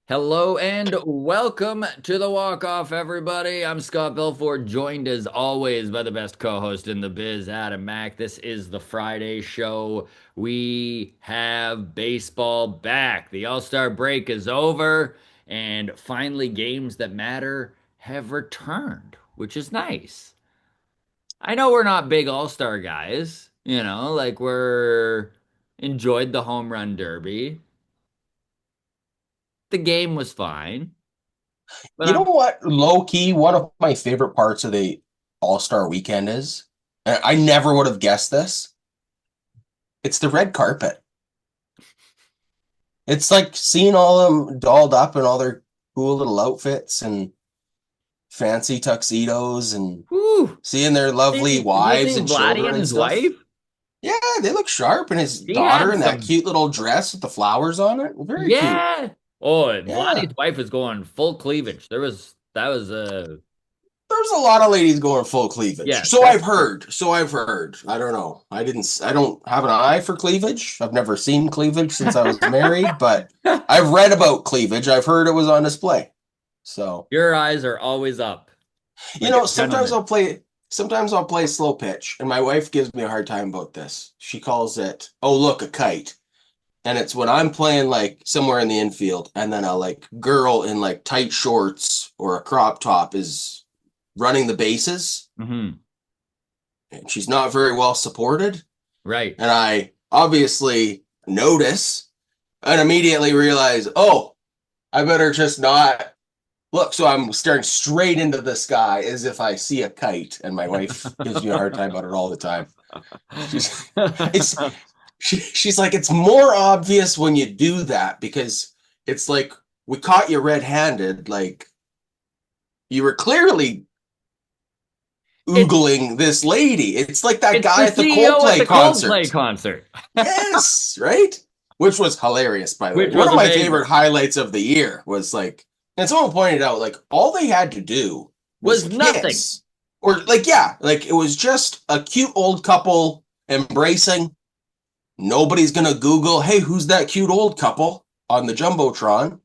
Hello and welcome to the Walk Off, everybody. I'm Scott Belford, joined as always by the best co-host in the biz, Adam Mack. This is the Friday show. We have baseball back. The All-Star break is over, and finally games that matter have returned, which is nice. I know we're not big All-Star guys, like we're enjoyed the home run derby. The game was fine. But You know I'm what? Low key, one of my favorite parts of the All-Star weekend is, and I never would have guessed this. It's the red carpet. It's like seeing all of them dolled up in all their cool little outfits and fancy tuxedos and Whew. seeing their lovely Have you wives seen and Vlatty children and and his wife? stuff. Yeah, they look sharp. And his He daughter had in that some, cute little dress with the flowers on it. Very cute. yeah. Oh, Yeah. Vladdy's wife was going full cleavage. That was There's a lot of ladies going full cleavage. yes, So that's I've heard. So I've heard. I don't know. I don't have an eye for cleavage. I've never seen cleavage since I was married, but I've read about cleavage. I've heard it was on display. So, your eyes are always up you like a know, gentleman. sometimes I'll play slow pitch, and my wife gives me a hard time about this. She calls it, "Oh, look, a kite." And it's when I'm playing like somewhere in the infield, and then a like girl in like tight shorts or a crop top is running the bases Hmm. and she's not very well supported. Right. And I obviously notice and immediately realize, oh, I better just not look. So I'm staring straight into the sky as if I see a kite. And my wife gives me a hard time about it all the time. She's it's she's like, it's more obvious when you do that because it's like we caught you red-handed. Like you were clearly It's oogling this lady. It's like that it's the guy at the CEO at Coldplay the Coldplay concert. concert, Yes, right? Which was hilarious, by the way. which One was of my amazing. favorite highlights of the year was like, and someone pointed out, like, all they had to do was Was nothing. kiss. Or, like, yeah, like it was just a cute old couple embracing. Nobody's gonna Google, hey, who's that cute old couple on the Jumbotron?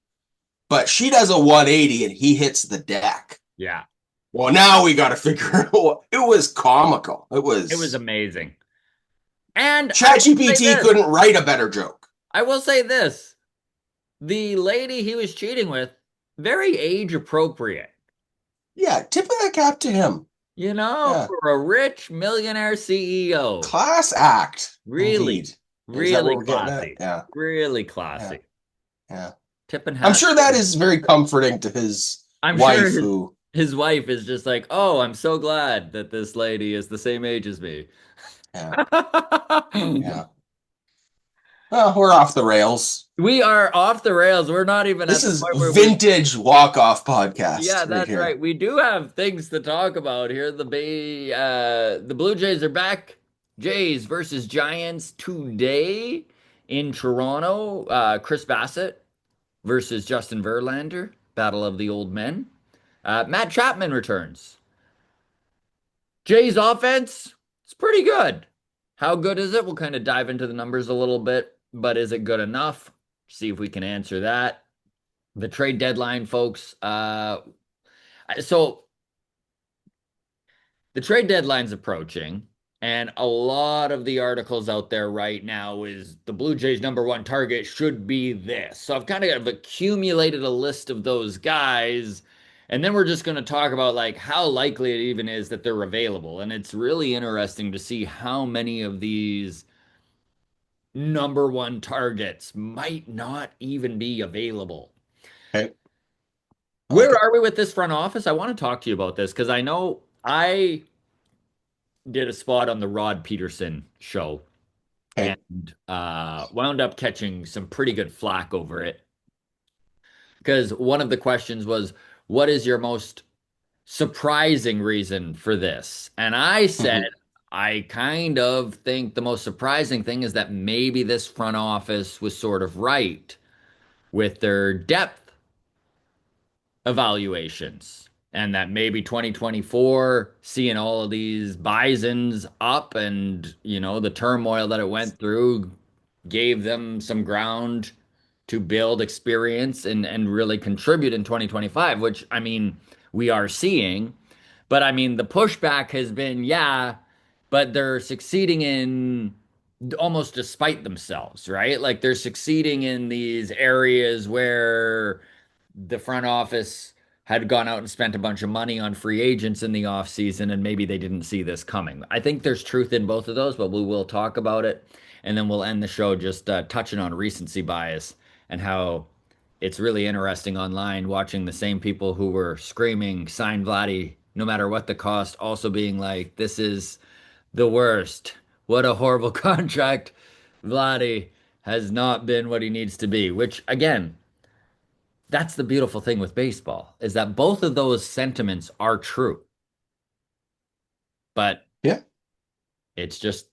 But she does a 180 and he hits the deck. Yeah, Well, now we got to figure out. It was comical. It it was was amazing. And I will say ChatGPT this. couldn't write a better joke. I will say this. The lady he was cheating with, very age appropriate. Yeah, tip of the cap to him. Yeah, For a rich millionaire CEO. class act, Really, indeed. Is that what really we're getting at? classy. Yeah, Really yeah, classy. yeah. Tipping I'm hat. sure that is very comforting to his I'm sure wife, who, his wife is just like, oh, I'm so glad that this lady is the same age as me. yeah, yeah. Well, we're off the rails. We are off the rails. We're not even at This the is point where we vintage walk-off yeah, podcast right that's right. here. We do have things to talk about here. The Blue Jays are back. Jays versus Giants today in Toronto. Chris Bassett versus Justin Verlander, battle of the old men. Matt Chapman returns. Jays offense, it's pretty good. How good is it? We'll kind of dive into the numbers a little bit, but is it good enough? See if we can answer that. The trade deadline, folks. So the trade deadline's approaching, and a lot of the articles out there right now is the Blue Jays' number one target should be this. So I've kind of accumulated a list of those guys, and then we're just going to talk about like how likely it even is that they're available. And it's really interesting to see how many of these number one targets might not even be available. Okay, I like Where it. are we with this front office? I want to talk to you about this because I know I did a spot on the Rod Peterson show Okay, and wound up catching some pretty good flack over it because one of the questions was, what is your most surprising reason for this? And I said, mhm. I kind of think the most surprising thing is that maybe this front office was sort of right with their depth evaluations. And that maybe 2024, seeing all of these Bisons up and, the turmoil that it went through gave them some ground to build experience and really contribute in 2025, which I mean, we are seeing. But I mean, the pushback has been, yeah, but they're succeeding in almost despite themselves, right? Like they're succeeding in these areas where the front office had gone out and spent a bunch of money on free agents in the offseason, and maybe they didn't see this coming. I think there's truth in both of those, but we will talk about it. And then we'll end the show just touching on recency bias and how it's really interesting online watching the same people who were screaming, sign Vlatty, no matter what the cost, also being like, this is the worst. What a horrible contract. Vlatty has not been what he needs to be, which again, that's the beautiful thing with baseball is that both of those sentiments are true, but Yeah. it's just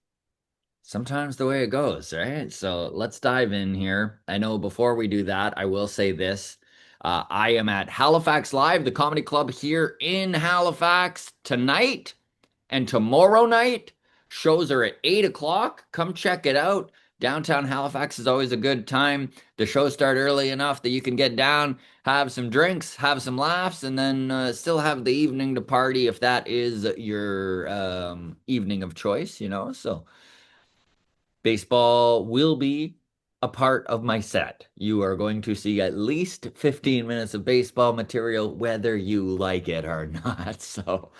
sometimes the way it goes, right? So let's dive in here. I know before we do that, I will say this. I am at Halifax Live, the comedy club here in Halifax tonight and tomorrow night. Shows are at 8 o'clock. Come check it out. Downtown Halifax is always a good time. The shows start early enough that you can get down, have some drinks, have some laughs, and then still have the evening to party if that is your evening of choice, you know? So baseball will be a part of my set. You are going to see at least 15 minutes of baseball material, whether you like it or not. So,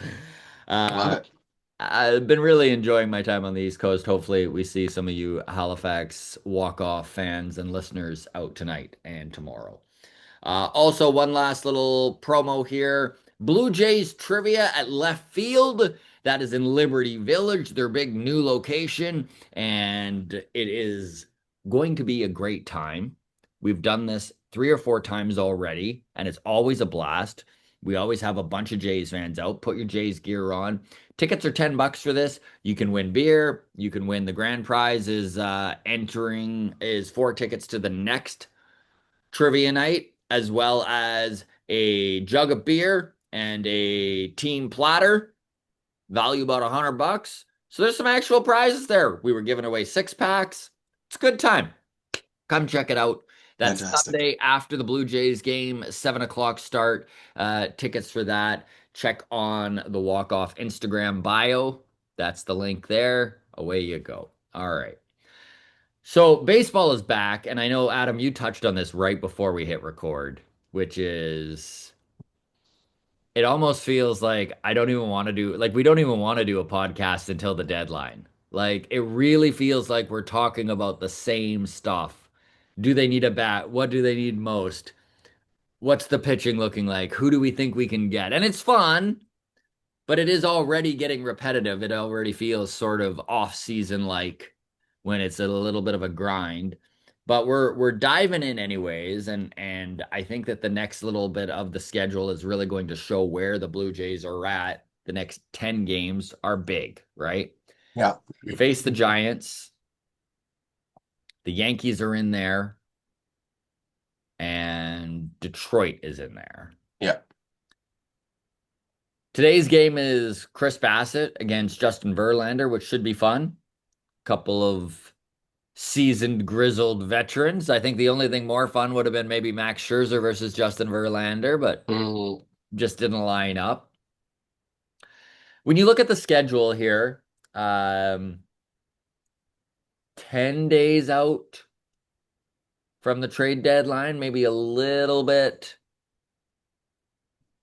Love uh, it. I've been really enjoying my time on the East Coast. Hopefully, we see some of you Halifax walk-off fans and listeners out tonight and tomorrow. Also, one last little promo here. Blue Jays trivia at left field. That is in Liberty Village, their big new location, and it is going to be a great time. We've done this 3 or 4 times already, and it's always a blast. We always have a bunch of Jays fans out. Put your Jays gear on. Tickets are $10 for this. You can win beer. You can win the grand prize is entering is 4 tickets to the next trivia night, as well as a jug of beer and a team platter, value about $100. So there's some actual prizes there. We were giving away 6 packs. It's a good time. Come check it out. That's Fantastic. Sunday after the Blue Jays game, 7 o'clock start. Tickets for that. Check on the walk off Instagram bio. That's the link there. Away you go. All right. So baseball is back, and I know Adam, you touched on this right before we hit record, which is it almost feels like I don't even want to do like we don't even want to do a podcast until the deadline. Like it really feels like we're talking about the same stuff. Do they need a bat? What do they need most? What's the pitching looking like? Who do we think we can get? And it's fun, but it is already getting repetitive. It already feels sort of off season like when it's a little bit of a grind. But we're diving in anyways, and I think that the next little bit of the schedule is really going to show where the Blue Jays are at. The next 10 games are big, right? Yeah. You face the Giants, the Yankees are in there, and Detroit is in there. Yeah. Today's game is Chris Bassett against Justin Verlander, which should be fun. Couple of seasoned, grizzled veterans. I think the only thing more fun would have been maybe Max Scherzer versus Justin Verlander, but Mm, just didn't line up. When you look at the schedule here, 10 days out from the trade deadline, maybe a little bit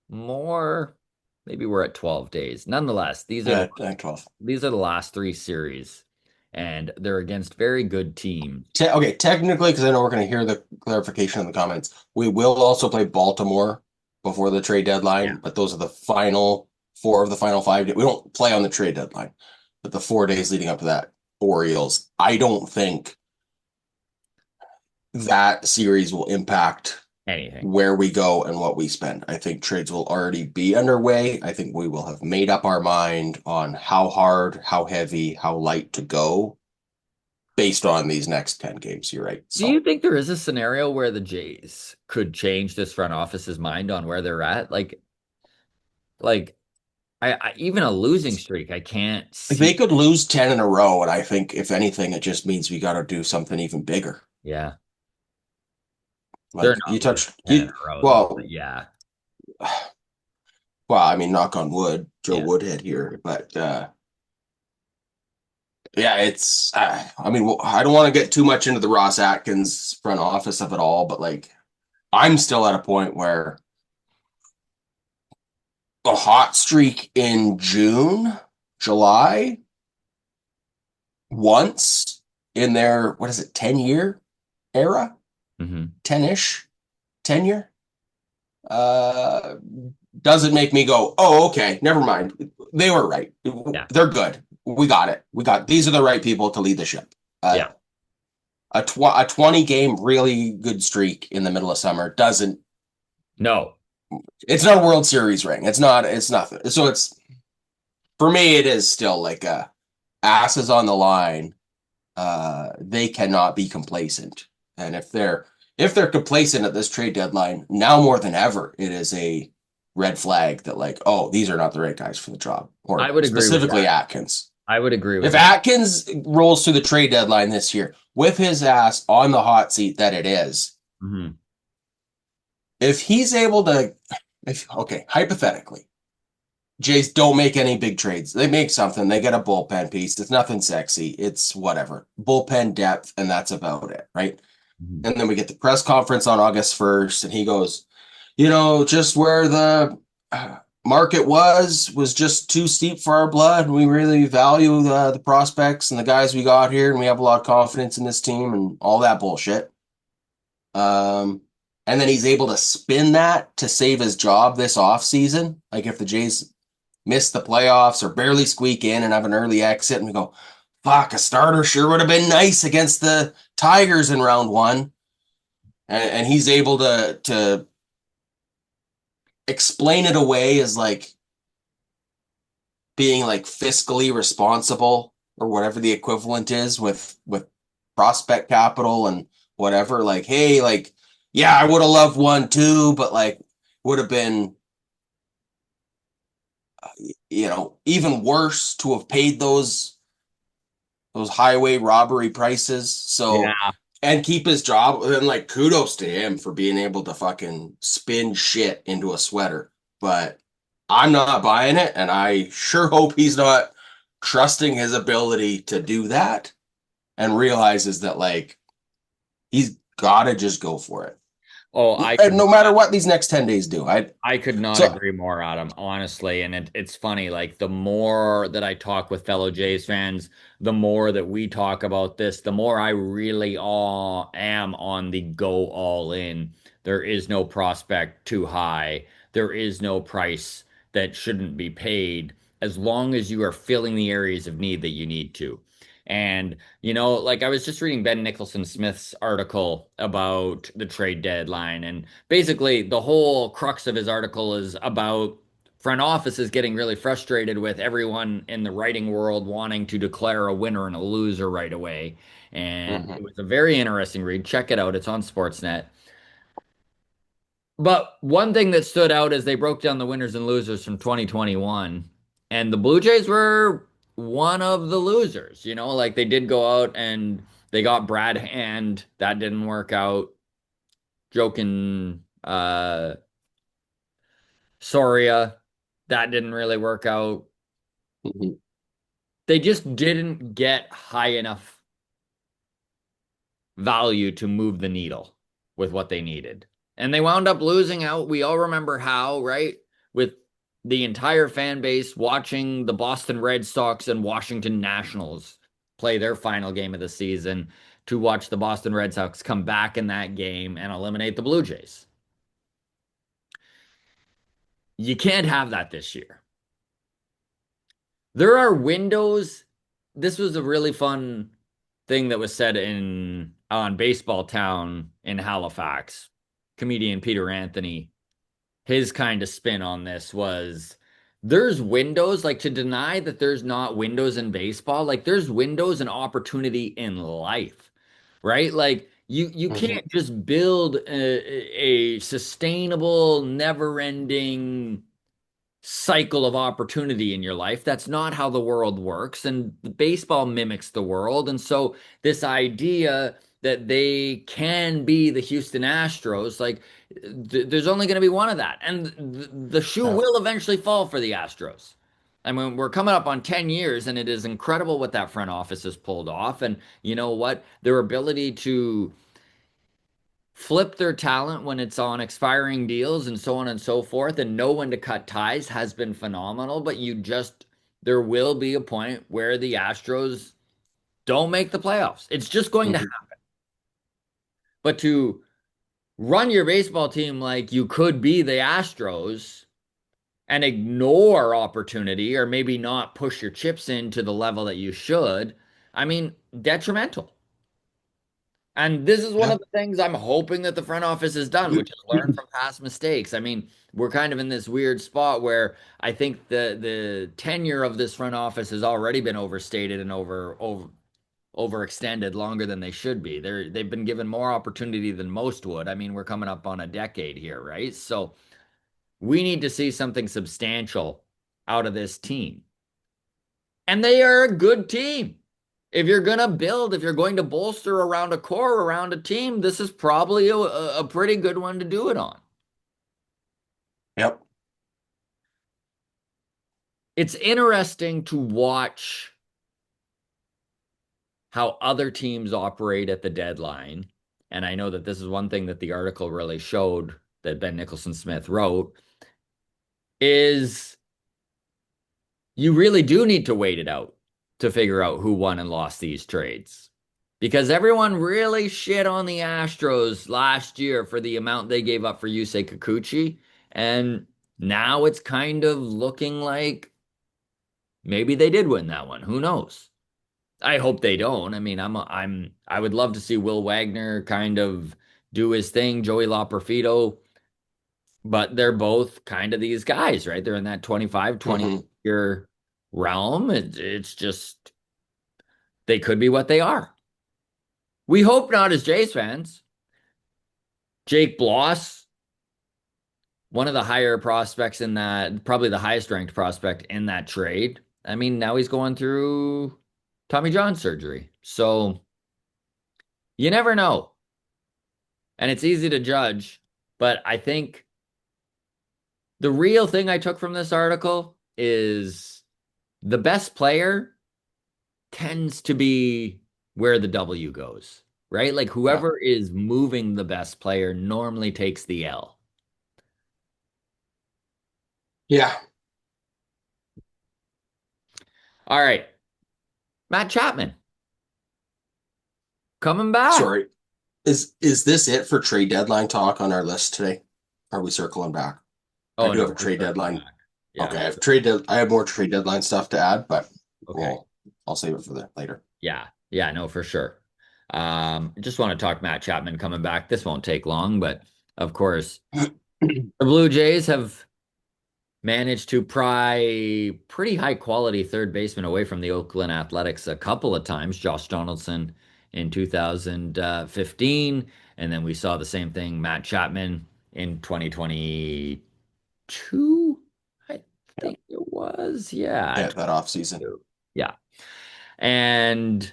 more. Maybe we're at 12 days. Nonetheless, yeah, 12. these are the last 3 series, and they're against very good teams. Okay, technically, because I know we're going to hear the clarification in the comments, we will also play Baltimore before the trade Yeah. deadline, but those are the final 4 of the final 5. We don't play on the trade deadline, but the 4 days leading up to that, Orioles. I don't think that series will impact Anything. where we go and what we spend. I think trades will already be underway. I think we will have made up our mind on how hard, how heavy, how light to go based on these next 10 games. You're right. Do you So think there is a scenario where the Jays could change this front office's mind on where they're at? Like I even a losing streak, I can't they see. could lose 10 in a row. And I think if anything, it just means we got to do something even bigger. Yeah. They're Like you not losing touched 10 in you. a row though. But Well, yeah. well, I mean, knock on wood, Joe Yeah. Woodhead here, but yeah, it's. I mean, well, I don't want to get too much into the Ross Atkins front office of it all, but like, I'm still at a point where a hot streak in June, July, once in their what is it, 10-year era, Hmm. 10-ish tenure, uh, doesn't make me go, oh, okay, never mind. They were right. Yeah. They're good. We got it. We got these are the right people to lead the ship. Uh, Yeah. a 20 game really good streak in the middle of summer doesn't. No. It's not a World Series ring. It's not. It's nothing. So it's for me. It is still like asses on the line. They cannot be complacent. And if they're complacent at this trade deadline, now more than ever, it is a red flag that like, oh, these are not the right guys for the job, I or would agree with specifically that. Atkins. I would agree with If that. Atkins rolls through the trade deadline this year with his ass on the hot seat that it is, Hmm. if he's able to, if okay, hypothetically, Jays don't make any big trades. They make something. They get a bullpen piece. It's nothing sexy. It's whatever. Bullpen depth, and that's about it, right? Hmm. And then we get the press conference on August 1st, and he goes, just where the market was just too steep for our blood. We really value the prospects and the guys we got here, and we have a lot of confidence in this team and all that bullshit. Um, and then he's able to spin that to save his job this offseason. Like if the Jays miss the playoffs or barely squeak in and have an early exit, and we go, fuck, a starter sure would have been nice against the Tigers in round one. And he's able to explain it away as like being like fiscally responsible or whatever the equivalent is with prospect capital and whatever. Like, hey, like, yeah, I would have loved one too, but like would have been even worse to have paid those highway robbery prices. So Yeah. and keep his job. And like kudos to him for being able to fucking spin shit into a sweater. But I'm not buying it, and I sure hope he's not trusting his ability to do that and realizes that like he's gotta just go for it. Oh, I And could no matter not. what these next 10 days do. I I could not so agree more, Adam, honestly. And it's funny, like the more that I talk with fellow Jays fans, the more that we talk about this, the more I really all am on the go all in. There is no prospect too high. There is no price that shouldn't be paid as long as you are filling the areas of need that you need to. And like I was just reading Ben Nicholson Smith's article about the trade deadline, and basically the whole crux of his article is about front offices getting really frustrated with everyone in the writing world wanting to declare a winner and a loser right away. And mhm. it was a very interesting read. Check it out. It's on Sportsnet. But one thing that stood out is they broke down the winners and losers from 2021, and the Blue Jays were one of the losers. Like they did go out and they got Brad Hand. That didn't work out. Joking Soria, that didn't really work out. Mhm. They just didn't get high enough value to move the needle with what they needed. And they wound up losing out. We all remember how, right? With the entire fan base watching the Boston Red Sox and Washington Nationals play their final game of the season to watch the Boston Red Sox come back in that game and eliminate the Blue Jays. You can't have that this year. There are windows. This was a really fun thing that was said in on Baseball Town in Halifax. Comedian Peter Anthony, his kind of spin on this was there's windows, like to deny that there's not windows in baseball, like there's windows and opportunity in life, right? Like you Mhm. can't just build a sustainable, never-ending cycle of opportunity in your life. That's not how the world works. And baseball mimics the world. And so, this idea that they can be the Houston Astros, like there's only going to be one of that. And the shoe Yeah. will eventually fall for the Astros. I mean, we're coming up on 10 years, and it is incredible what that front office has pulled off. And you know what? Their ability to flip their talent when it's on expiring deals and so on and so forth, and know when to cut ties has been phenomenal. But there will be a point where the Astros don't make the playoffs. It's just going to Mhm. happen. But to run your baseball team like you could be the Astros and ignore opportunity or maybe not push your chips in to the level that you should, I mean, detrimental. And this is one Yeah. of the things I'm hoping that the front office has done, which is learn from past mistakes. I mean, we're kind of in this weird spot where I think the tenure of this front office has already been overstated and overextended longer than they should be. They've been given more opportunity than most would. I mean, we're coming up on a decade here, right? So we need to see something substantial out of this team. And they are a good team. If you're going to build, if you're going to bolster around a core, around a team, this is probably a pretty good one to do it on. Yep. It's interesting to watch how other teams operate at the deadline. And I know that this is one thing that the article really showed that Ben Nicholson Smith wrote is you really do need to wait it out to figure out who won and lost these trades. Because everyone really shit on the Astros last year for the amount they gave up for Yusei Kikuchi. And now it's kind of looking like maybe they did win that one. Who knows? I hope they don't. I mean, I would love to see Will Wagner kind of do his thing, Joey Loperfido, but they're both kind of these guys, right? They're in that 25, 20 Hmm. year realm. It's just they could be what they are. We hope not as Jays fans. Jake Bloss, one of the higher prospects in that, probably the highest ranked prospect in that trade. I mean, now he's going through Tommy John surgery. So you never know. And it's easy to judge. But I think the real thing I took from this article is the best player tends to be where the W goes, right? Like Yeah. whoever is moving the best player normally takes the L. Yeah. All right. Matt Chapman coming back. Sorry. Is this it for trade deadline talk on our list today? Are we circling back? I Oh do have no, a we're trade circling deadline. back. Yeah, Okay, we're I have more trade deadline stuff to add, but okay. we'll I'll save it for the later. Yeah, yeah, no, for sure. Just want to talk Matt Chapman coming back. This won't take long, but of course, the Blue Jays have managed to pry pretty high quality third baseman away from the Oakland Athletics a couple of times. Josh Donaldson in 2015, and then we saw the same thing, Matt Chapman in 2022. I Yeah. think it was. Yeah, Yeah, that off season. 22. Yeah. And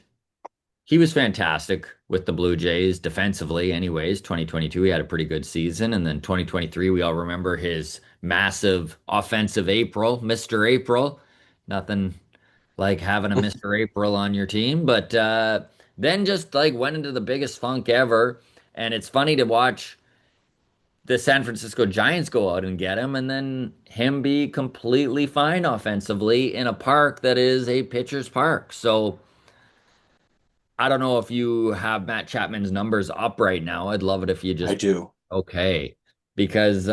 he was fantastic with the Blue Jays defensively, anyways. 2022, he had a pretty good season. And then 2023, we all remember his massive offensive April, Mr. April. Nothing like having a Mr. April on your team, but then just like went into the biggest funk ever. And it's funny to watch the San Francisco Giants go out and get him, and then him be completely fine offensively in a park that is a pitcher's park. So I don't know if you have Matt Chapman's numbers up right now. I'd love it if you I just do. okay, because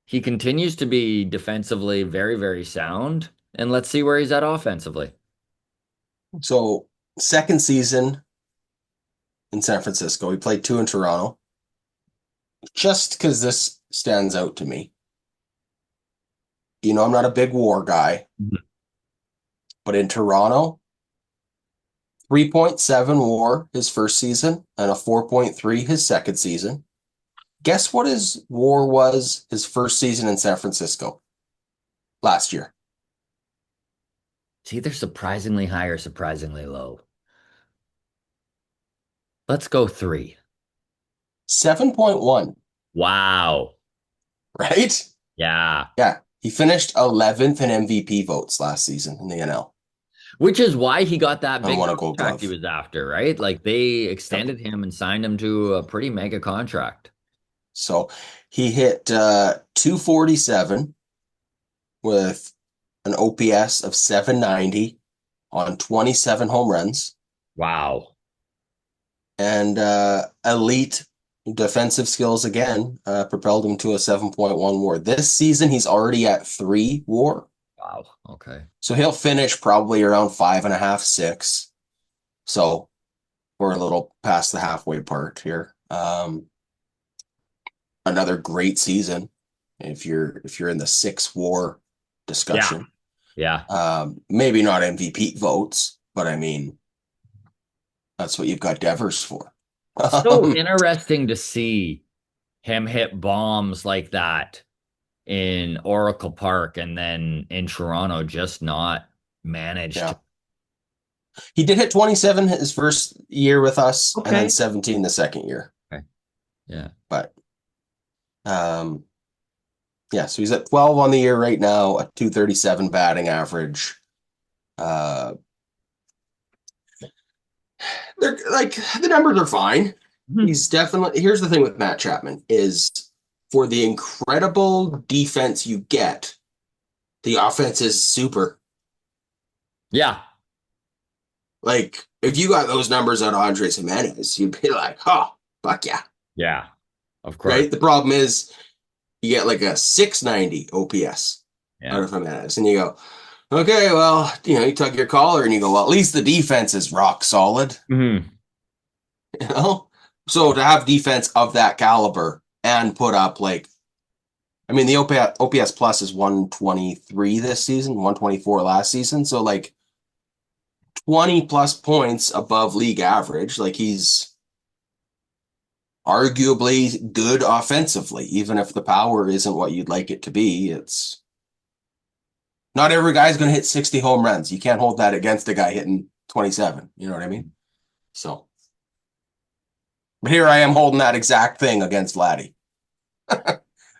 he continues to be defensively very, very sound. And let's see where he's at offensively. So second season in San Francisco. We played two in Toronto. Just because this stands out to me. I'm not a big WAR guy, Mhm. but in Toronto, 3.7 WAR his first season and a 4.3 his second season. Guess what his WAR was his first season in San Francisco last year? It's either surprisingly high or surprisingly low. Let's go 3. 7.1, Wow. right? Yeah. Yeah. He finished 11th in MVP votes last season in the NL Which is why he got that and big won a gold contract he glove. was after, right? Like they Yep. extended him and signed him to a pretty mega contract. So he hit 247 with an OPS of 790 on 27 home runs Wow. and elite defensive skills again propelled him to a 7.1 WAR. This season, he's already at 3 WAR. Wow. Okay. So he'll finish probably around 5.5, 6. So we're a little past the halfway part here. Another great season if you're in the 6 WAR Yeah. discussion. Yeah. Maybe not MVP votes, but I mean that's what you've got Devers for. So interesting to see him hit bombs like that in Oracle Park and then in Toronto just not managed. Yeah. He did hit 27 his first year with us and then Okay. 17 the second year. Okay. Yeah. But um yeah, so he's at 12 on the year right now, a 237 batting average. Uh they're like the numbers are fine. Mhm. He's definitely here's the thing with Matt Chapman is for the incredible defense you get, the offense is super. Yeah. Like if you got those numbers on Andres Jimenez, you'd be like, oh, fuck yeah. Yeah. Of course. Right? The problem is you get like a 690 OPS out Yeah. of Jimenez, and you go, okay, well, you tug your collar and you go, well, at least the defense is rock solid, Mhm. you know? So to have defense of that caliber and put up like, I mean, the OPS plus is 123 this season, 124 last season. So like 20 plus points above league average. Like he's arguably good offensively, even if the power isn't what you'd like it to be. It's not every guy's going to hit 60 home runs. You can't hold that against a guy hitting 27. You know what I mean? So, but here I am holding that exact thing against Vlatty. I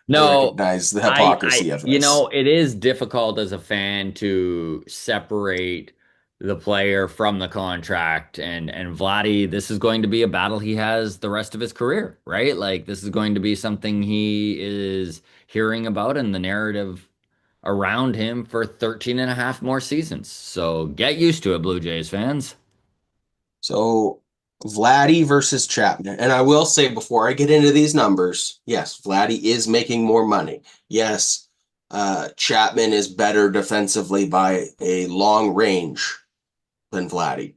No, recognize the hypocrisy of this. it is difficult as a fan to separate the player from the contract and Vladdy, this is going to be a battle he has the rest of his career, right? Like this is going to be something he is hearing about in the narrative around him for 13 and a half more seasons. So get used to it, Blue Jays fans. So, Vladdy versus Chapman. And I will say before I get into these numbers, yes, Vladdy is making more money. Yes, Chapman is better defensively by a long range than Vladdy.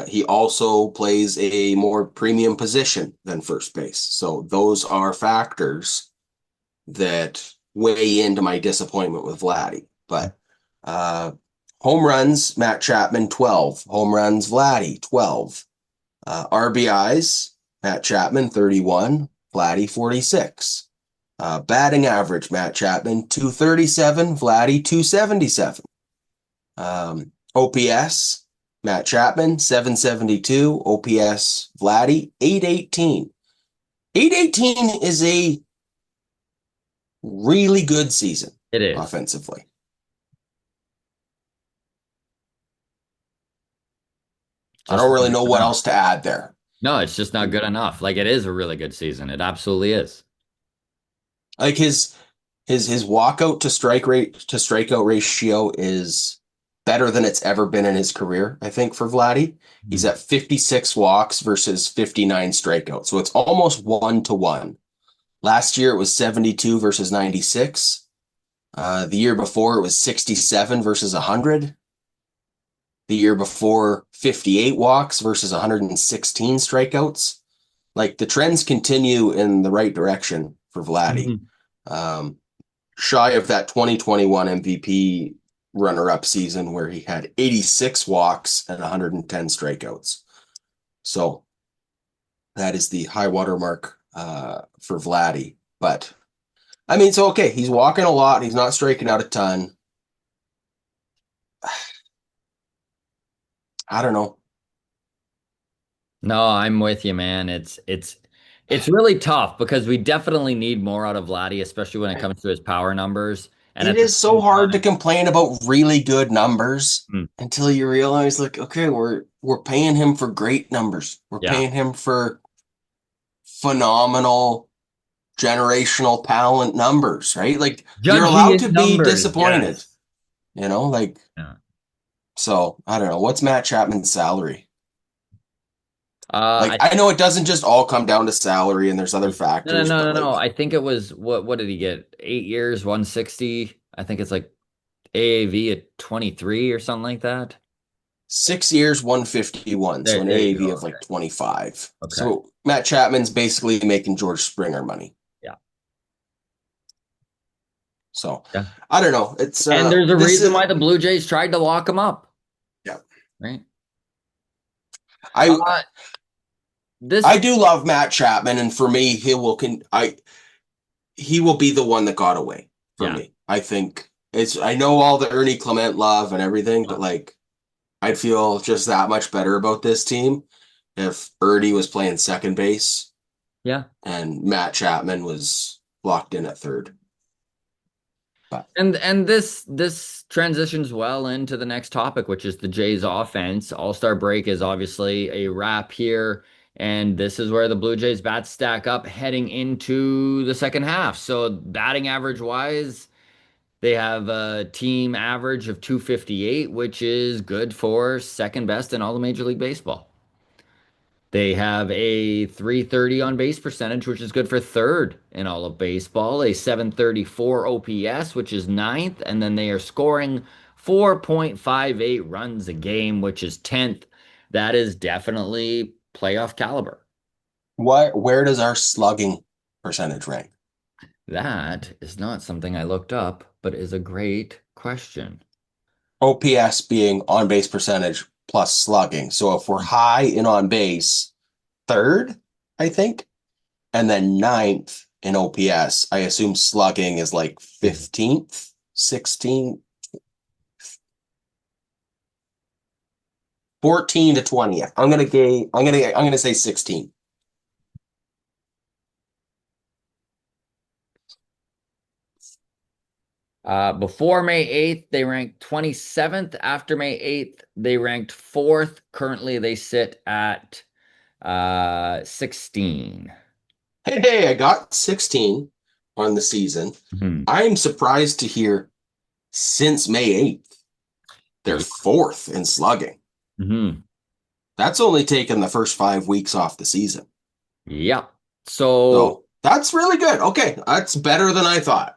He also plays a more premium position than first base. So those are factors that weigh into my disappointment with Vladdy. But uh, home runs, Matt Chapman 12. Home runs, Vladdy 12. RBIs, Matt Chapman 31. Vladdy 46. Batting average, Matt Chapman 237. Vladdy 277. OPS, Matt Chapman 772. OPS, Vladdy 818. 818 is a really good season It is. offensively. I Just don't not really good know what enough. else to add there. No, it's just not good enough. Like it is a really good season. It absolutely is. Like his walkout to strike rate to strikeout ratio is better than it's ever been in his career, I think, for Vladdy. He's Mhm. at 56 walks versus 59 strikeouts. So it's almost 1-to-1. Last year it was 72 versus 96. The year before it was 67 versus 100. The year before 58 walks versus 116 strikeouts. Like the trends continue in the right direction for Vladdy. Mhm. Um, Shy of that 2021 MVP runner-up season where he had 86 walks and 110 strikeouts. So that is the high water mark for Vladdy. But I mean, so okay, he's walking a lot. He's not striking out a ton. I don't know. No, I'm with you, man. It's really tough because we definitely need more out of Vlatty, especially when it comes to his power numbers. And It at the is so same hard to time, complain about really good numbers hmm, until you realize, like, okay, we're paying him for great numbers. We're yeah, paying him for phenomenal generational talent numbers, right? Like you're Judge allowed his to be numbers. disappointed, Yes. like Yeah. so I don't know. What's Matt Chapman's salary? Like I I know it doesn't just all come down to salary and there's other no, no, factors, no, but no, no. like I think it was what did he get? 8 years, 160. I think it's like AAV at 23 or something like that. 6 years, 151, so an There you AAV go. of like 25. Okay. Okay. So Matt Chapman's basically making George Springer money. Yeah. So Yeah. I don't know. It's And there's a this reason is why the Blue Jays tried to lock him up, yeah. right? I Uh, this I do love Matt Chapman, and for me, he will be the one that got away for yeah. me. I think it's I know all the Ernie Clement love and everything, but like I'd feel just that much better about this team if Ernie was playing second base Yeah. and Matt Chapman was locked in at third. But And this transitions well into the next topic, which is the Jays offense. All-Star break is obviously a wrap here, and this is where the Blue Jays bats stack up heading into the second half. So batting average wise, they have a team average of 258, which is good for second best in all of Major League Baseball. They have a 330 on base percentage, which is good for third in all of baseball, a 734 OPS, which is ninth, and then they are scoring 4.58 runs a game, which is 10th. That is definitely playoff caliber. where does our slugging percentage rank? That is not something I looked up, but is a great question. OPS being on base percentage plus slugging. So if we're high in on base, third, I think, and then ninth in OPS, I assume slugging is like 15th, 16th, 14 to 20th. I'm gonna say 16. Before May 8th, they ranked 27th. After May 8th, they ranked fourth. Currently, they sit at 16. Hey, I got 16 on the season. Hmm. I'm surprised to hear since May 8th, they're Yeah. fourth in slugging. Hmm. That's only taken the first 5 weeks off the season. Yeah. So So that's really good. Okay, that's better than I thought.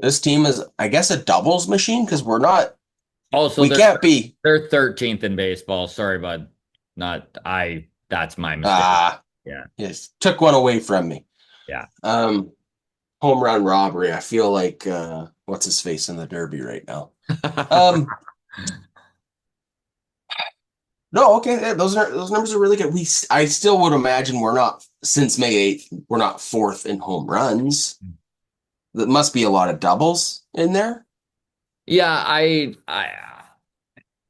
This team is, I guess, a doubles machine because also we can't be they're 13th in baseball. Sorry, bud. Not I. That's my mistake. ah Yeah. yes, took one away from me. Yeah. Um, home run robbery. I feel like what's his face in the Derby right now. Um, no, okay, yeah, those numbers are really good. I still would imagine we're not since May 8th, we're not fourth in home runs. There must be a lot of doubles in there. Yeah. I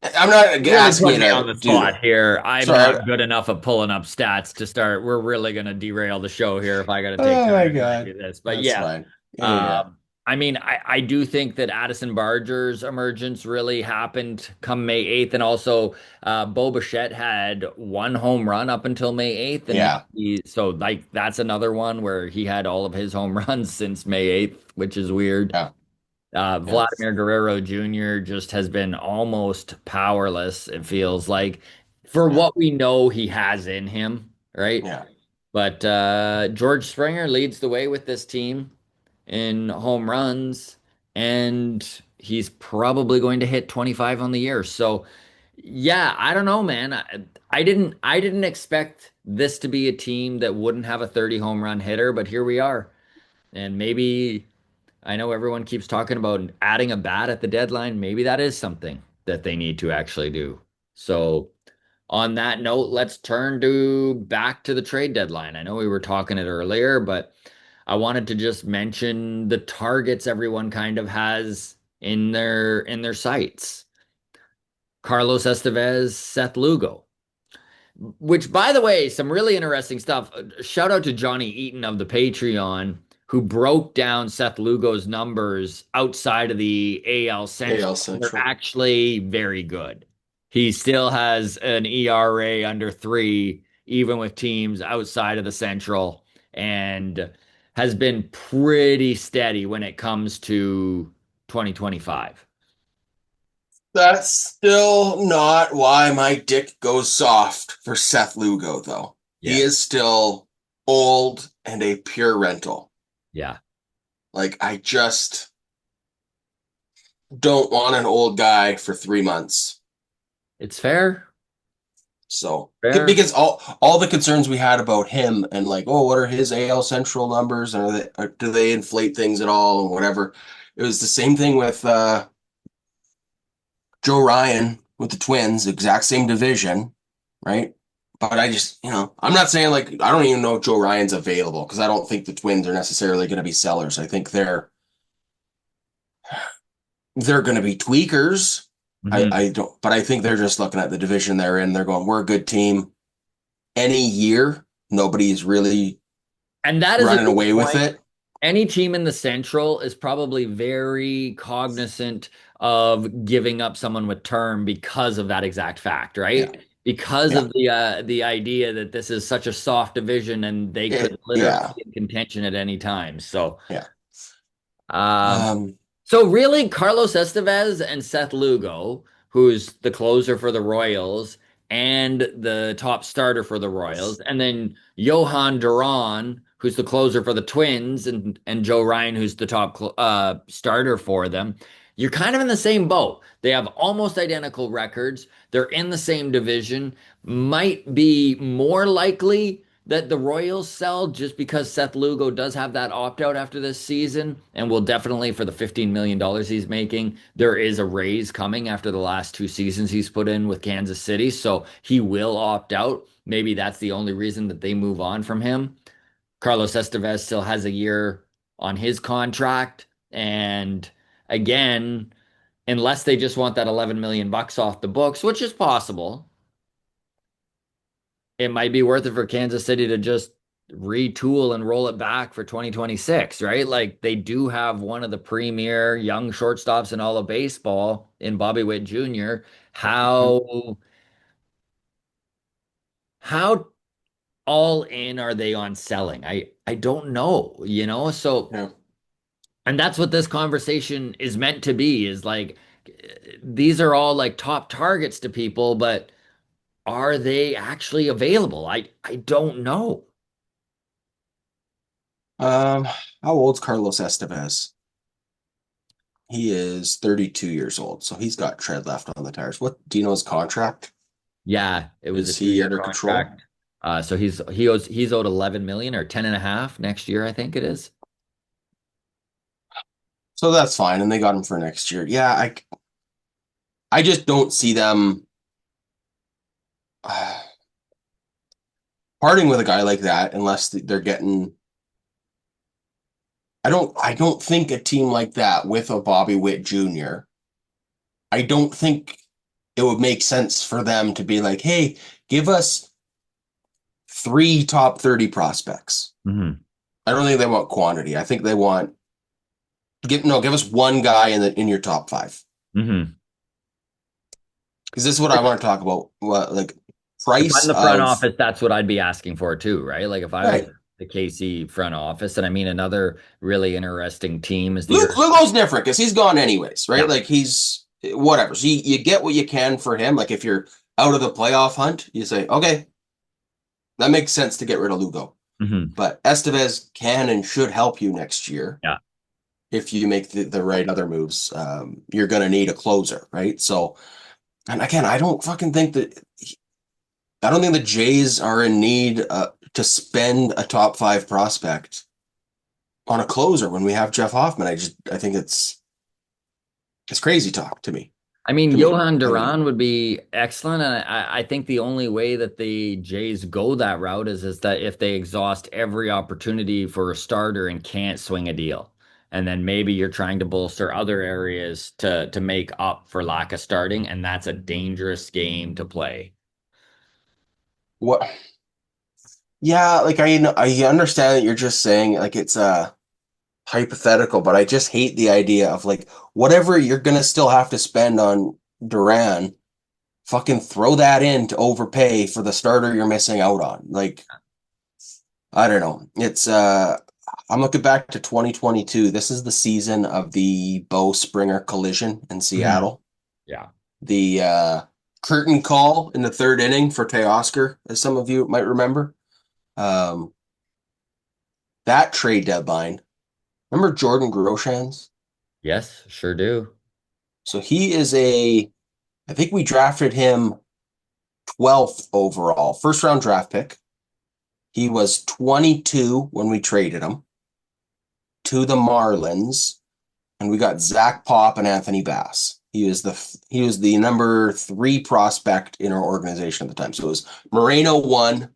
I'm not really asking you putting me on to the do spot that. here. I'm Sorry. not good enough at pulling up stats to start. We're really gonna derail the show here if I got to take Oh time my to try and God. do this. But That's yeah, fine. Yeah, yeah, um, I mean, I do think that Addison Barger's emergence really happened come May 8th, and also Bo Bichette had one home run up until May 8th, and yeah. so like that's another one where he had all of his home runs since May 8th, which is weird. Yeah, yeah, Vladimir Guerrero Jr. just has been almost powerless, it feels like, for yeah, what we know he has in him, right? yeah, But George Springer leads the way with this team in home runs, and he's probably going to hit 25 on the year. So, yeah, I don't know, man. I didn't expect this to be a team that wouldn't have a 30 home run hitter, but here we are. And maybe I know everyone keeps talking about adding a bat at the deadline. Maybe that is something that they need to actually do. So, on that note, let's turn to back to the trade deadline. I know we were talking it earlier, but I wanted to just mention the targets everyone kind of has in their sights. Carlos Estevez, Seth Lugo. Which, by the way, some really interesting stuff. Shout out to Johnny Eaton of the Patreon, who broke down Seth Lugo's numbers outside of the AL AL Central. They're Central. actually very good. He still has an ERA under 3, even with teams outside of the Central, and has been pretty steady when it comes to 2025. That's still not why my dick goes soft for Seth Lugo, though. He Yeah. is still old and a pure rental. Yeah. Like, I just don't want an old guy for 3 months. It's fair. So, Fair. because all the concerns we had about him and like, oh, what are his AL Central numbers? And do they inflate things at all and whatever? It was the same thing with Joe Ryan with the Twins, exact same division, right? But I just, I'm not saying like I don't even know if Joe Ryan's available because I don't think the Twins are necessarily going to be sellers. I think they're going to be tweakers. Mhm. I don't, but I think they're just looking at the division they're in. They're going, we're a good team. Any year, nobody's really And that is a running good away with point. it. Any team in the Central is probably very cognizant of giving up someone with term because of that exact fact, Yeah, right? Because yeah, of the idea that this is such a soft division and they could literally yeah, be in contention at any time. So, yeah. um, Um, so really, Carlos Estevez and Seth Lugo, who's the closer for the Royals and the top starter for the Royals, and then Johan Duran, who's the closer for the Twins, and Joe Ryan, who's the top starter for them. You're kind of in the same boat. They have almost identical records. They're in the same division. Might be more likely that the Royals sell just because Seth Lugo does have that opt out after this season and will definitely for the $15 million he's making. There is a raise coming after the last 2 seasons he's put in with Kansas City. So he will opt out. Maybe that's the only reason that they move on from him. Carlos Estevez still has a year on his contract. And again, unless they just want that 11 million bucks off the books, which is possible, it might be worth it for Kansas City to just retool and roll it back for 2026, right? Like they do have one of the premier young shortstops in all of baseball in Bobby Witt Jr. How all in are they on selling? I don't know. So yeah. and that's what this conversation is meant to be is like these are all like top targets to people, but are they actually available? I don't know. Um, how old's Carlos Estevez? He is 32 years old, so he's got tread left on the tires. What do you know his contract? Yeah, it was a Is he 2 year under control? contract. So he's owed 11 million or 10 and a half next year, I think it is. So that's fine, and they got him for next year. Yeah, I just don't see them parting with a guy like that unless they're getting. I don't think a team like that with a Bobby Witt Jr. I don't think it would make sense for them to be like, hey, give us three top 30 prospects. Hmm. I don't think they want quantity. I think they want give us one guy in your top five. Hmm. Because this is what I want to talk about. What like If I'm price the front of office, that's what I'd be asking for too, right? Like if I was right. the KC front office, and I mean another really interesting team is the Lugo's different because he's gone anyways, right? yeah. Like he's whatever. So you get what you can for him. Like if you're out of the playoff hunt, you say, okay, that makes sense to get rid of Lugo. Hmm. But Estevez can and should help you next year Yeah. if you make the right other moves. You're going to need a closer, right? So, and again, I don't think the Jays are in need to spend a top five prospect on a closer when we have Jeff Hoffman. I think it's crazy talk to me. I mean, To me, Johan I mean, Duran would be excellent, and I think the only way that the Jays go that route is that if they exhaust every opportunity for a starter and can't swing a deal, and then maybe you're trying to bolster other areas to make up for lack of starting, and that's a dangerous game to play. What? Yeah, like I understand that you're just saying like it's hypothetical, but I just hate the idea of like whatever you're gonna still have to spend on Duran, fucking throw that in to overpay for the starter you're missing out on. Like, I don't know. I'm looking back to 2022. This is the season of the Bo Springer collision in Mhm. Seattle. Yeah. The curtain call in the third inning for Teoscar, as some of you might remember. Um, that trade deadline. Remember Jordan Groshans? Yes, sure do. So he is I think we drafted him 12th overall, first round draft pick. He was 22 when we traded him to the Marlins, and we got Zach Pop and Anthony Bass. He was the number 3 prospect in our organization at the time. So it was Moreno 1,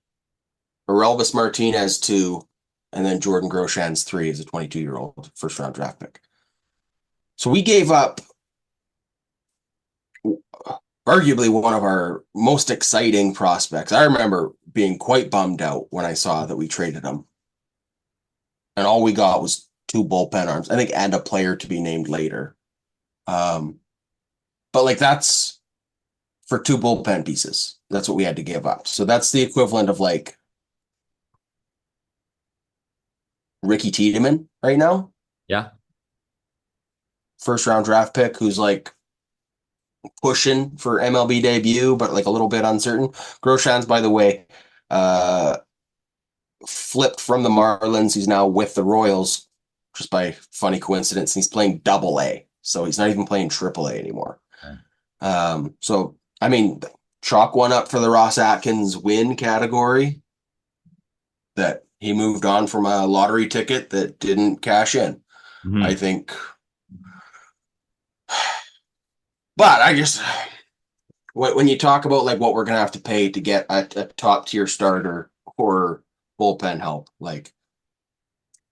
Elvis Martinez 2, and then Jordan Groshans 3 as a 22-year-old first round draft pick. So we gave up arguably one of our most exciting prospects. I remember being quite bummed out when I saw that we traded him, and all we got was 2 bullpen arms, I think, and a player to be named later. Um, but like that's for 2 bullpen pieces. That's what we had to give up. So that's the equivalent of like Ricky Tiedemann right now, Yeah. first round draft pick, who's like pushing for MLB debut, but like a little bit uncertain. Groshans, by the way, uh, flipped from the Marlins. He's now with the Royals, just by funny coincidence. He's playing Double A, so he's not even playing Triple A anymore. So I mean, chalk one up for the Ross Atkins win category. That he moved on from a lottery ticket that didn't cash in. I Mhm. think, but I just when you talk about like what we're gonna have to pay to get a top tier starter or bullpen help, like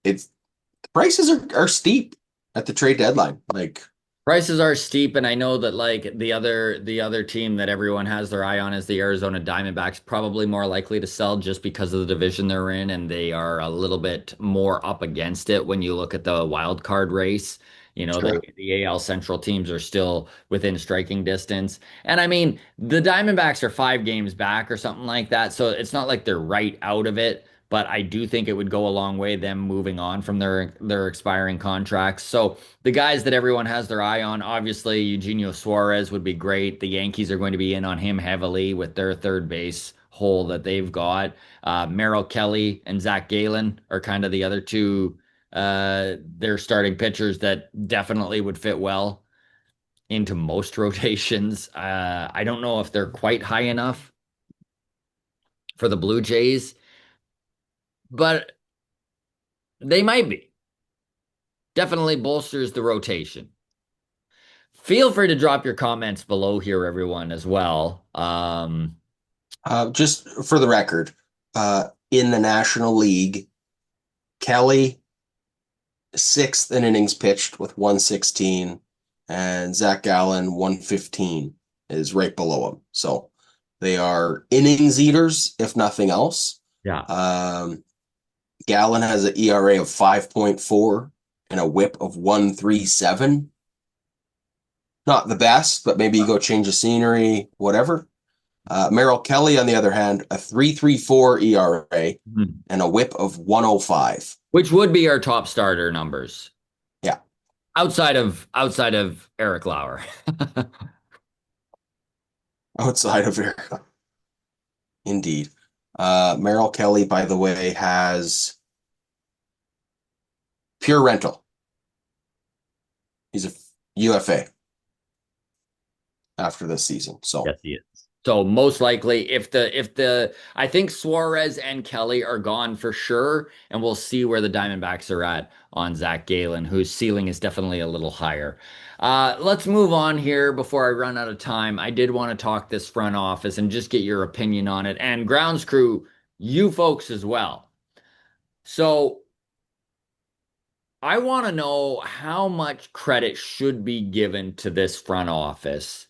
it's the prices are steep at the trade deadline. Like, Prices are steep, and I know that like the other team that everyone has their eye on is the Arizona Diamondbacks, probably more likely to sell just because of the division they're in, and they are a little bit more up against it when you look at the wild card race. You know, sure. the AL Central teams are still within striking distance. And I mean, the Diamondbacks are 5 games back or something like that, so it's not like they're right out of it. But I do think it would go a long way them moving on from their expiring contracts. So the guys that everyone has their eye on, obviously, Eugenio Suarez would be great. The Yankees are going to be in on him heavily with their third base hole that they've got. Merrill Kelly and Zach Gallen are kind of the other two. They're starting pitchers that definitely would fit well into most rotations. I don't know if they're quite high enough for the Blue Jays, but they might be. Definitely bolsters the rotation. Feel free to drop your comments below here, everyone, as well. Just for the record, in the National League, Kelly sixth in innings pitched with 116, and Zach Gallen 115 is right below him. So they are innings eaters, if nothing else. Yeah. Um, Gallen has an ERA of 5.4 and a whip of 137. Not the best, but maybe you go change the scenery, whatever. Merrill Kelly, on the other hand, a 3.34 ERA Mhm. and a whip of 105. Which would be our top starter numbers Yeah, outside of Eric Lauer. outside of here. Indeed. Merrill Kelly, by the way, has pure rental. He's a UFA after this season. So Yes, he is. So most likely, if the I think Suarez and Kelly are gone for sure, and we'll see where the Diamondbacks are at on Zach Gallen, whose ceiling is definitely a little higher. Let's move on here before I run out of time. I did want to talk this front office and just get your opinion on it, and grounds crew, you folks as well. So I want to know how much credit should be given to this front office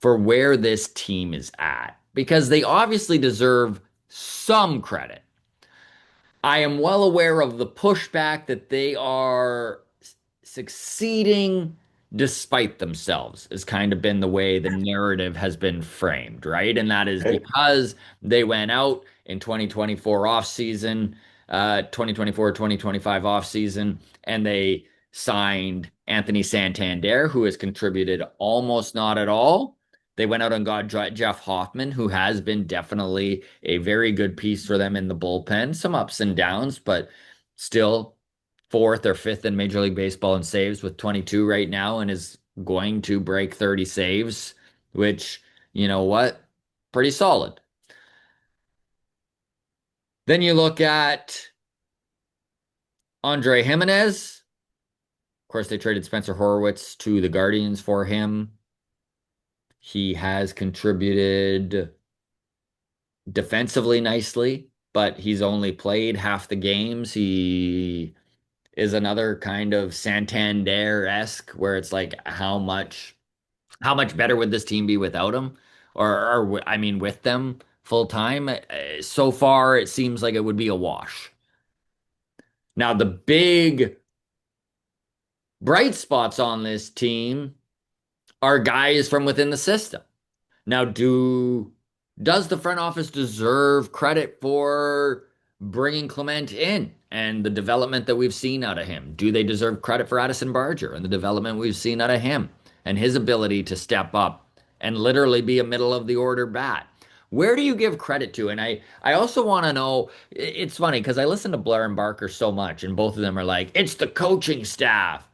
for where this team is at because they obviously deserve some credit. I am well aware of the pushback that they are succeeding despite themselves, has kind of been the way the narrative has been framed, right? And that is Okay. because they went out in 2024 off season, 2024, 2025 off season, and they signed Anthony Santander, who has contributed almost not at all. They went out and got Jeff Hoffman, who has been definitely a very good piece for them in the bullpen. Some ups and downs, but still fourth or fifth in Major League Baseball in saves with 22 right now and is going to break 30 saves, which, you know what? Pretty solid. Then you look at Andre Jimenez. Of course, they traded Spencer Horwitz to the Guardians for him. He has contributed defensively nicely, but he's only played half the games. He is another kind of Santander-esque where it's like how much better would this team be without him? Or I mean with them full time? So far it seems like it would be a wash. Now the big bright spots on this team are guys from within the system. Now, does the front office deserve credit for bringing Clement in and the development that we've seen out of him? Do they deserve credit for Addison Barger and the development we've seen out of him and his ability to step up and literally be a middle of the order bat? Where do you give credit to? And I also want to know, it's funny because I listen to Blair and Barker so much, and both of them are like, it's the coaching staff.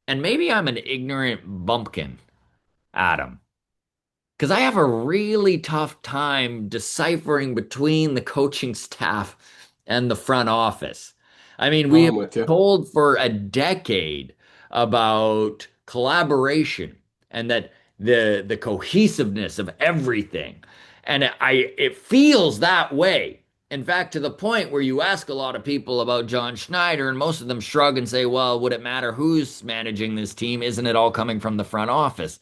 And maybe I'm an ignorant bumpkin, Adam, because I have a really tough time deciphering between the coaching staff and the front office. I mean, we have I'm with you. told for a decade about collaboration and that the cohesiveness of everything. And it feels that way. In fact, to the point where you ask a lot of people about John Schneider, and most of them shrug and say, well, would it matter who's managing this team? Isn't it all coming from the front office?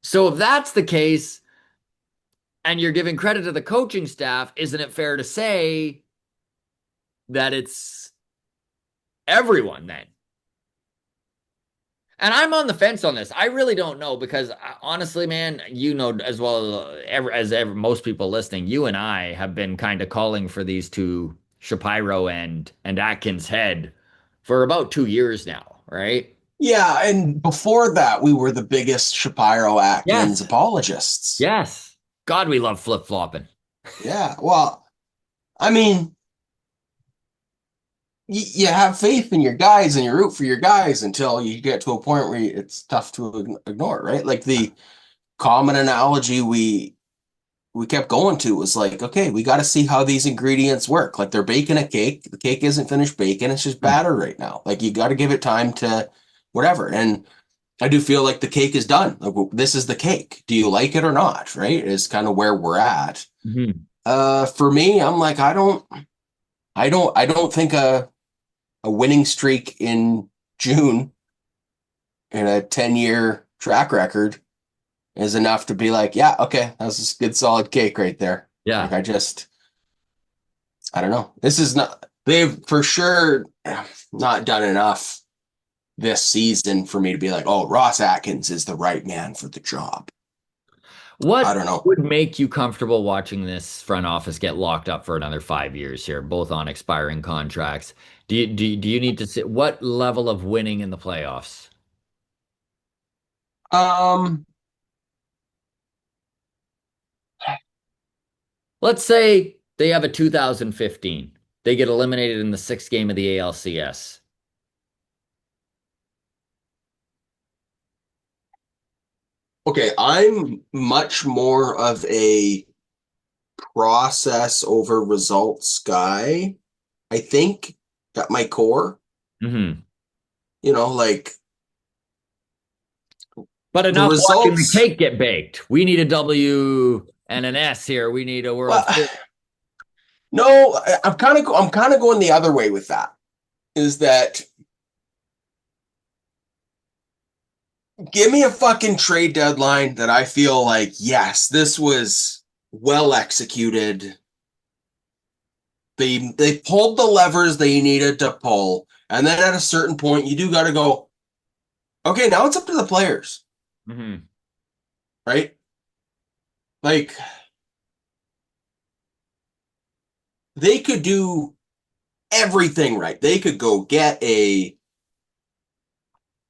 So if that's the case, and you're giving credit to the coaching staff, isn't it fair to say that it's everyone then? And I'm on the fence on this. I really don't know because honestly, man, you know as well as ever, most people listening, you and I have been kind of calling for these two, Shapiro and Atkins head, for about 2 years now, right? Yeah, and before that, we were the biggest Shapiro Atkins Yes. apologists. Yes. God, we love flip flopping. Yeah, well, I mean, you have faith in your guys and you root for your guys until you get to a point where it's tough to ignore, right? Like the common analogy we kept going to was like, okay, we got to see how these ingredients work. Like they're baking a cake. The cake isn't finished baking. It's just Hmm. batter right now. Like you got to give it time to whatever. And I do feel like the cake is done. Like this is the cake. Do you like it or not? Right? Is kind of where we're at. Mhm. For me, I'm like, I don't think a winning streak in June and a 10-year track record is enough to be like, yeah, okay, that's a good solid cake right there. Yeah. Like I don't know. This is not, they've for sure not done enough this season for me to be like, oh, Ross Atkins is the right man for the job. I What don't know. would make you comfortable watching this front office get locked up for another 5 years here, both on expiring contracts? Do you need to see what level of winning in the playoffs? Um, Let's say they have a 2015. They get eliminated in the sixth game of the ALCS. okay, I'm much more of a process over results guy. I think at my core, Hmm. like But the enough watching the results. cake get baked. We need a W and an S here. We need a Well, World Series. no, I'm kind of going the other way with that. Is that give me a fucking trade deadline that I feel like, yes, this was well executed. They pulled the levers they needed to pull, and then at a certain point, you do got to go. Okay, now it's up to the players, Hmm. right? Like they could do everything right. They could go get a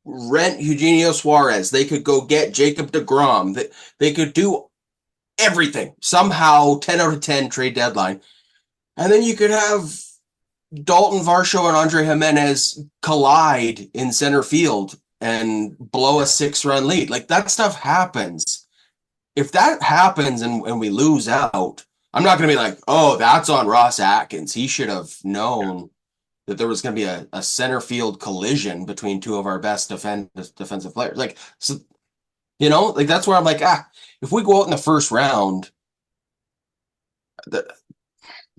rent Eugenio Suarez. They could go get Jacob DeGrom. They could do everything somehow. 10 out of 10 trade deadline, and then you could have Dalton Varsho and Andre Jimenez collide in center field and blow a 6 run lead. Like that stuff happens. If that happens and we lose out, I'm not going to be like, oh, that's on Ross Atkins. He should have known that there was going to be a center field collision between two of our best defensive players. Like, so, like that's where I'm like, if we go out in the first round, the,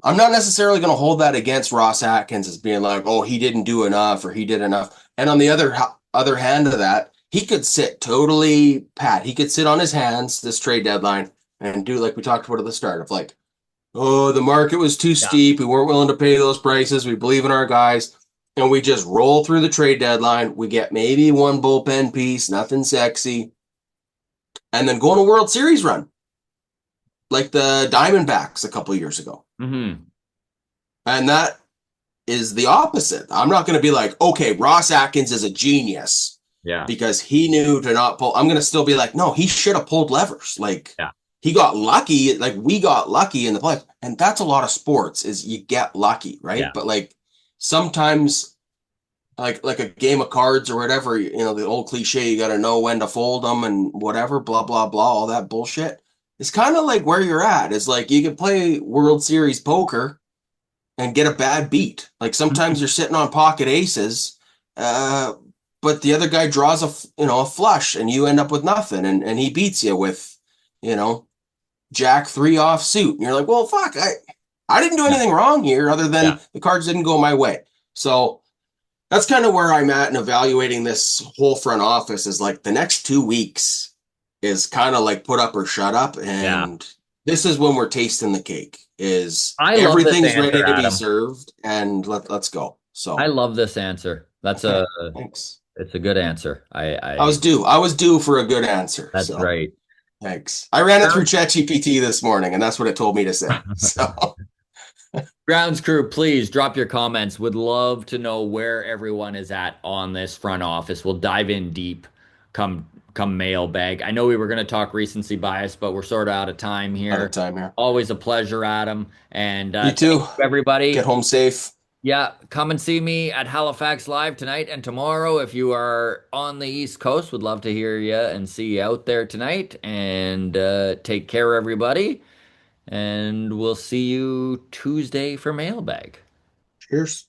I'm not necessarily going to hold that against Ross Atkins as being like, oh, he didn't do enough or he did enough. And on the other hand of that, he could sit totally pat. He could sit on his hands this trade deadline and do like we talked about at the start of like, oh, the market was too Yeah. steep. We weren't willing to pay those prices. We believe in our guys. And we just roll through the trade deadline. We get maybe one bullpen piece, nothing sexy, and then go on a World Series run like the Diamondbacks a couple of years ago. Hmm. And that is the opposite. I'm not going to be like, okay, Ross Atkins is a genius Yeah. because he knew to not pull. I'm going to still be like, no, he should have pulled levers. Like Yeah. he got lucky. Like we got lucky in the play. And that's a lot of sports is you get lucky, right? Yeah. But like sometimes like a game of cards or whatever, the old cliche, you got to know when to fold them and whatever, blah, blah, blah, all that bullshit. It's kind of like where you're at. It's like you can play World Series poker and get a bad beat. Like sometimes you're sitting on pocket aces, uh, but the other guy draws a flush and you end up with nothing, and he beats you with you know Jack 3 off suit, and you're like, well, fuck, I didn't do Yeah. anything wrong here other Yeah. than the cards didn't go my way. So that's kind of where I'm at in evaluating this whole front office. Is like the next 2 weeks is kind of like put up or shut up, Yeah. and this is when we're tasting the cake. Is I love this everything's ready answer, to be Adam. served, and let's go. I So love this answer. okay, thanks. It's a good answer. I was due for a good answer. That's So right. thanks. I ran it through ChatGPT this morning, and that's what it told me to say. So Grounds crew, please drop your comments. Would love to know where everyone is at on this front office. We'll dive in deep come mailbag. I know we were going to talk recency bias, but we're sort of out of time out of here. time here. Always a pleasure, Adam. And You thank too. you, Get everybody. home safe. Yeah, come and see me at Halifax Live tonight and tomorrow. If you are on the East Coast, would love to hear you and see you out there tonight. And take care, everybody. And we'll see you Tuesday for mailbag. Cheers.